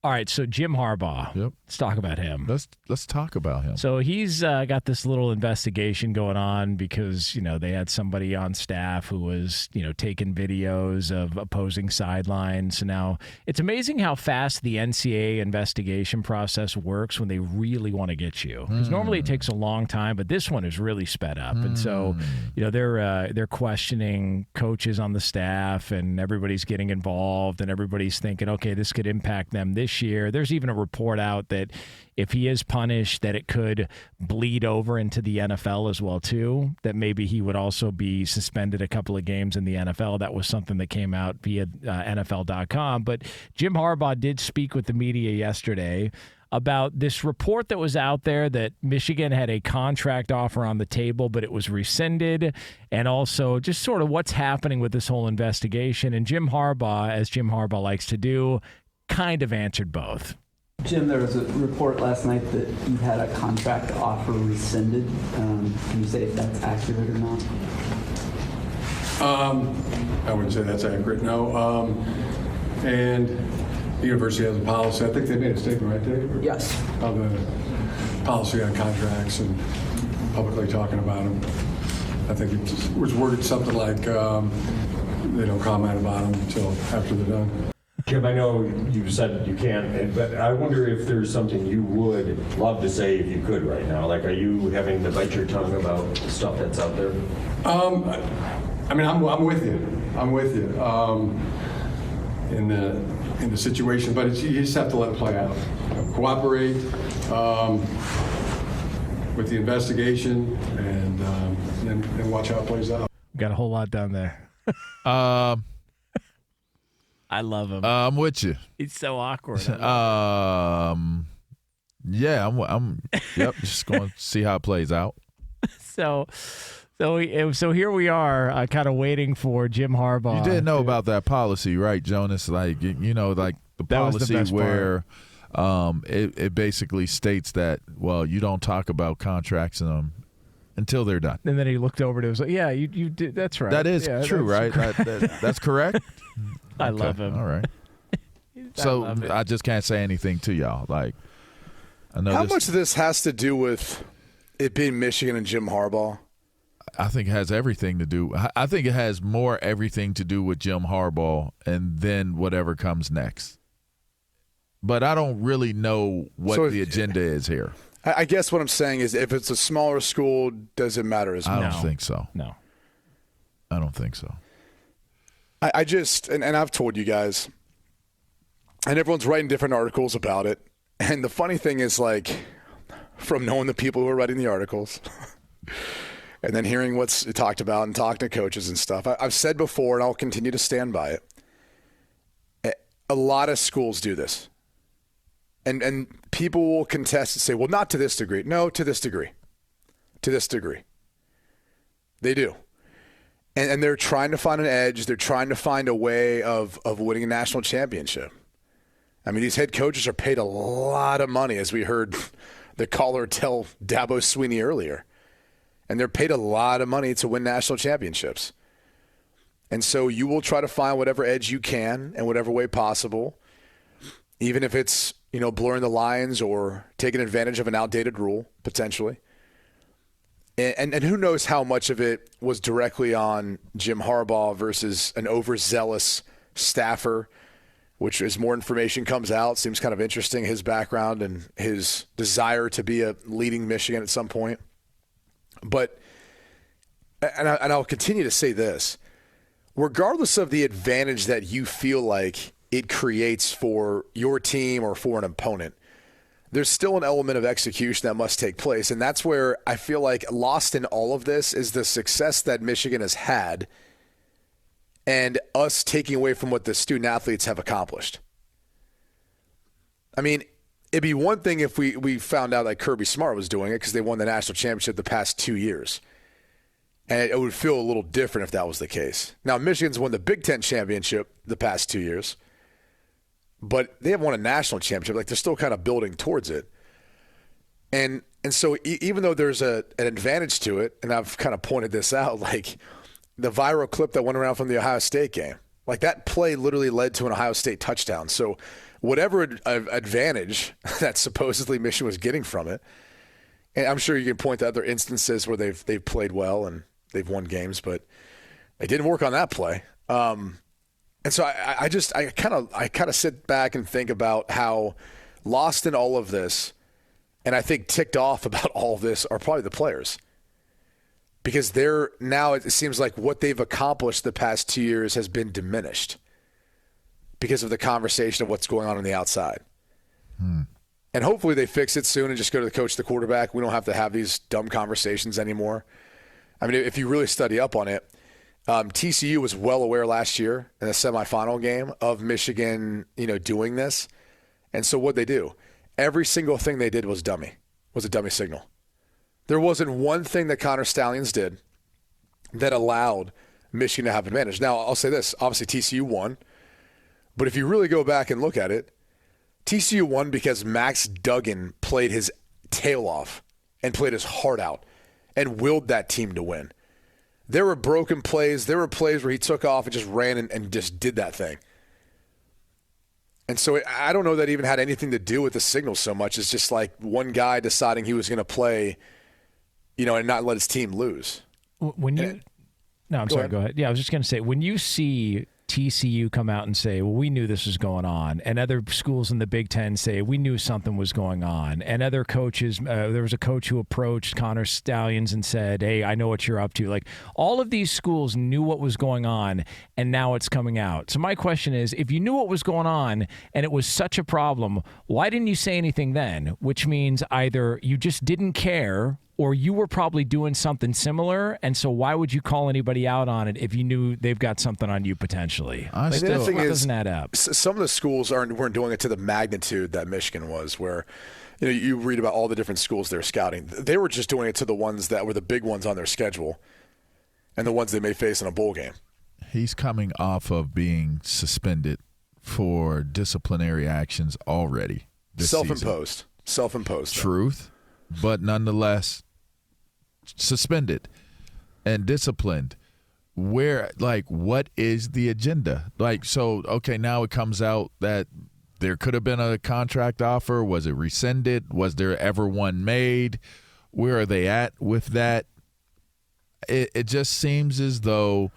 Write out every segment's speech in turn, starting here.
All right, so Jim Harbaugh. Yep. Let's talk about him. Let's talk about him. So he's got this little investigation going on because, they had somebody on staff who was, taking videos of opposing sidelines. So now it's amazing how fast the NCAA investigation process works when they really want to get you. Because normally it takes a long time, but this one is really sped up. And so, they're questioning coaches on the staff, and everybody's getting involved, and everybody's thinking, okay, this could impact them this year. There's even a report out that if he is punished, that it could bleed over into the NFL as well, too, that maybe he would also be suspended a couple of games in the NFL. That was something that came out via NFL.com. But Jim Harbaugh did speak with the media yesterday about this report that was out there that Michigan had a contract offer on the table, but it was rescinded, and also just sort of what's happening with this whole investigation. And Jim Harbaugh, as Jim Harbaugh likes to do, kind of answered both. Jim, there was a report last night that you had a contract offer rescinded. Can you say if that's accurate or not? I wouldn't say that's accurate, no. And the university has a policy. I think they made a statement, right, Dave? Yes. Of the policy on contracts and publicly talking about them. I think it was worded something like they don't comment about them until after they're done. Jim, I know you said you can't, but I wonder if there's something you would love to say if you could right now. Like, are you having to bite your tongue about stuff that's out there? I mean, I'm with you. I'm with you in the situation, but you just have to let it play out. Cooperate with the investigation, and then watch how it plays out. Got a whole lot down there. I love him. I'm with you. He's so awkward. Yeah, I'm yep, just going to see how it plays out. So here we are, kind of waiting for Jim Harbaugh. You did know about that policy, right, Jonas? Like, like the policy where it basically states that, well, you don't talk about contracts until they're done. And then he looked over and it was like, yeah, you did. That's right. That is true, right? That's correct. I love him. All right. So I just can't say anything to y'all. Like, I know how much of this has to do with it being Michigan and Jim Harbaugh? I think it has everything to do. I think it has more everything to do with Jim Harbaugh and then whatever comes next. But I don't really know what the agenda is here. I guess what I'm saying is if it's a smaller school, does it matter as much? I don't think so. No. I don't think so. I just, and I've told you guys, and everyone's writing different articles about it. And the funny thing is, like, from knowing the people who are writing the articles and then hearing what's talked about and talking to coaches and stuff, I've said before, and I'll continue to stand by it, a lot of schools do this. And people will contest and say, well, not to this degree. No, to this degree. To this degree. They do. And they're trying to find an edge. They're trying to find a way of winning a national championship. I mean, these head coaches are paid a lot of money, as we heard the caller tell Dabo Swinney earlier. And they're paid a lot of money to win national championships. And so you will try to find whatever edge you can in whatever way possible, even if it's, blurring the lines or taking advantage of an outdated rule, potentially. And who knows how much of it was directly on Jim Harbaugh versus an overzealous staffer, which as more information comes out, seems kind of interesting, his background and his desire to be a leading Michigan at some point. But, and I'll continue to say this, regardless of the advantage that you feel like it creates for your team or for an opponent, there's still an element of execution that must take place. And that's where I feel like lost in all of this is the success that Michigan has had and us taking away from what the student athletes have accomplished. I mean, it'd be one thing if we found out that Kirby Smart was doing it because they won the national championship the past 2 years. And it would feel a little different if that was the case. Now, Michigan's won the Big Ten championship the past 2 years. But they haven't won a national championship. Like, they're still kind of building towards it. And so even though there's an advantage to it, and I've kind of pointed this out, like the viral clip that went around from the Ohio State game, like that play literally led to an Ohio State touchdown. So whatever advantage that supposedly Michigan was getting from it. And I'm sure you can point to other instances where they've played well and they've won games, but it didn't work on that play. And so I kind of sit back and think about how lost in all of this, and I think ticked off about all of this, are probably the players. Because they're now, it seems like what they've accomplished the past 2 years has been diminished because of the conversation of what's going on the outside. And hopefully they fix it soon and just go to the coach, the quarterback. We don't have to have these dumb conversations anymore. I mean, if you really study up on it, TCU was well aware last year in the semifinal game of Michigan, doing this. And so what'd they do? Every single thing they did was a dummy signal. There wasn't one thing that Connor Stallions did that allowed Michigan to have advantage. Now, I'll say this. Obviously, TCU won. But if you really go back and look at it, TCU won because Max Duggan played his tail off and played his heart out and willed that team to win. There were broken plays. There were plays where he took off and just ran and just did that thing. And so I don't know that even had anything to do with the signal so much. It's just like one guy deciding he was going to play, and not let his team lose. Go ahead. Go ahead. Yeah, I was just going to say, when you see TCU come out and say, well, we knew this was going on, and other schools in the Big Ten say, we knew something was going on, and other coaches, there was a coach who approached Connor Stallions and said, hey, I know what you're up to. Like, all of these schools knew what was going on, and now it's coming out. So my question is, if you knew what was going on and it was such a problem, why didn't you say anything then? Which means either you just didn't care, or you were probably doing something similar, and so why would you call anybody out on it if you knew they've got something on you potentially? The thing is, doesn't add up. Some of the schools weren't doing it to the magnitude that Michigan was, where you read about all the different schools they're scouting. They were just doing it to the ones that were the big ones on their schedule and the ones they may face in a bowl game. He's coming off of being suspended for disciplinary actions already this Self-imposed. season. Self-imposed. Truth, but nonetheless suspended and disciplined. What is the agenda? Now it comes out that there could have been a contract offer. Was it rescinded? Was there ever one made? Where are they at with that? It just seems as though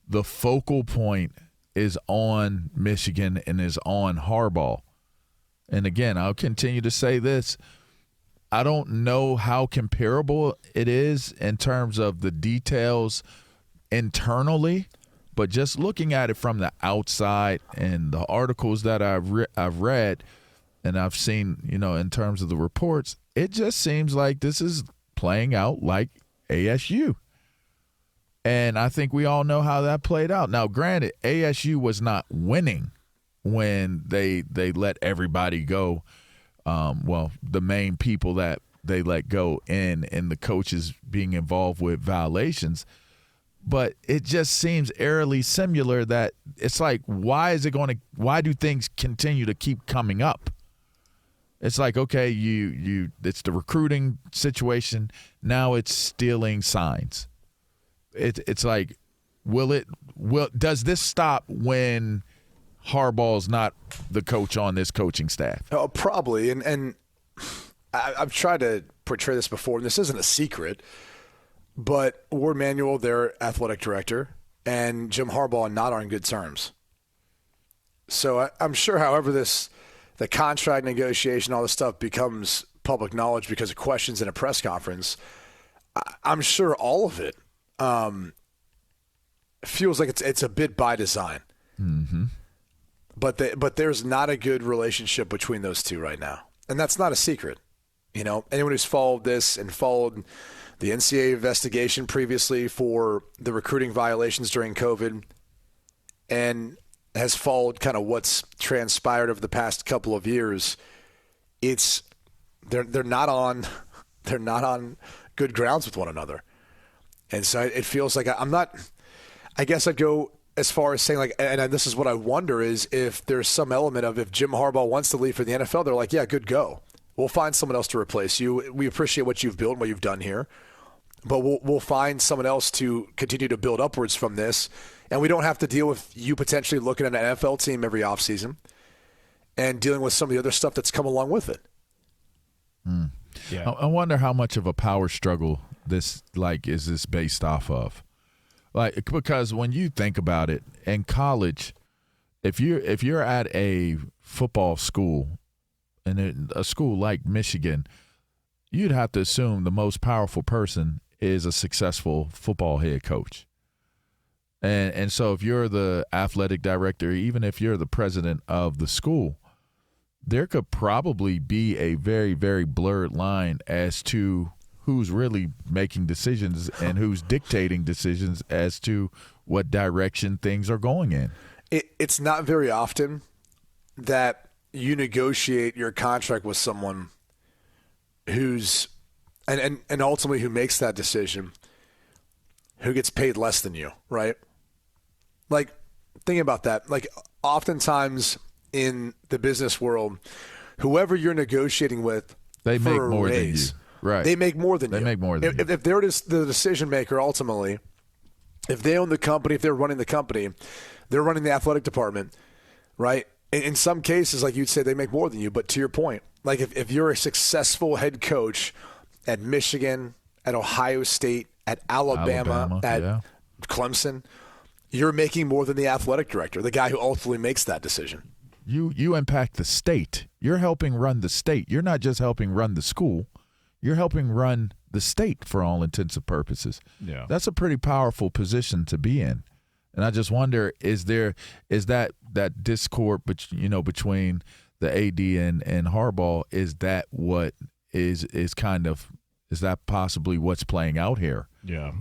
the focal point is on Michigan and is on Harbaugh. And again, I'll continue to say this. I don't know how comparable it is in terms of the details internally, but just looking at it from the outside and the articles that I've read and I've seen, in terms of the reports, it just seems like this is playing out like ASU. And I think we all know how that played out. Now, granted, ASU was not winning when they let everybody go. The main people that they let go and the coaches being involved with violations. But it just seems eerily similar that it's like, why do things continue to keep coming up? It's like, okay, it's the recruiting situation. Now it's stealing signs. It's like, does this stop when Harbaugh's not the coach on this coaching staff? Oh, probably. And I've tried to portray this before, and this isn't a secret, but Ward Manuel, their athletic director, and Jim Harbaugh not on good terms. So I'm sure, however, the contract negotiation, all this stuff becomes public knowledge because of questions in a press conference, I'm sure all of it feels like it's a bit by design. Mm-hmm. But there's not a good relationship between those two right now. And that's not a secret. Anyone who's followed this and followed the NCAA investigation previously for the recruiting violations during COVID and has followed kind of what's transpired over the past couple of years, they're not on good grounds with one another. And so it feels like I guess I'd go as far as saying, and this is what I wonder, is if there's some element of, if Jim Harbaugh wants to leave for the NFL, they're like, yeah, good, go. We'll find someone else to replace you. We appreciate what you've built and what you've done here, but we'll find someone else to continue to build upwards from this, and we don't have to deal with you potentially looking at an NFL team every offseason. and dealing with some of the other stuff that's come along with it. Yeah. I wonder how much of a power struggle this is this based off of, because when you think about it, in college, if you're at a football school, and a school like Michigan, you'd have to assume the most powerful person is a successful football head coach. And so if you're the athletic director, even if you're the president of the school, there could probably be a very, very blurred line as to who's really making decisions and who's dictating decisions as to what direction things are going in. It's not very often that you negotiate your contract with someone who's and ultimately who makes that decision, who gets paid less than you, right? Like, think about that. Like, oftentimes in the business world, whoever you're negotiating with, they make more than you. Right. They make more than you. They make more than you. If they're the decision maker, ultimately, if they own the company, if they're running the company, they're running the athletic department, right? In some cases, like you'd say, they make more than you. But to your point, like if you're a successful head coach at Michigan, at Ohio State, at Alabama at Clemson, you're making more than the athletic director, the guy who ultimately makes that decision. You impact the state. You're helping run the state. You're not just helping run the school. You're helping run the state for all intents and purposes. Yeah. That's a pretty powerful position to be in. And I just wonder, is that discord between the AD and Harbaugh, is that what is that possibly what's playing out here? Yeah.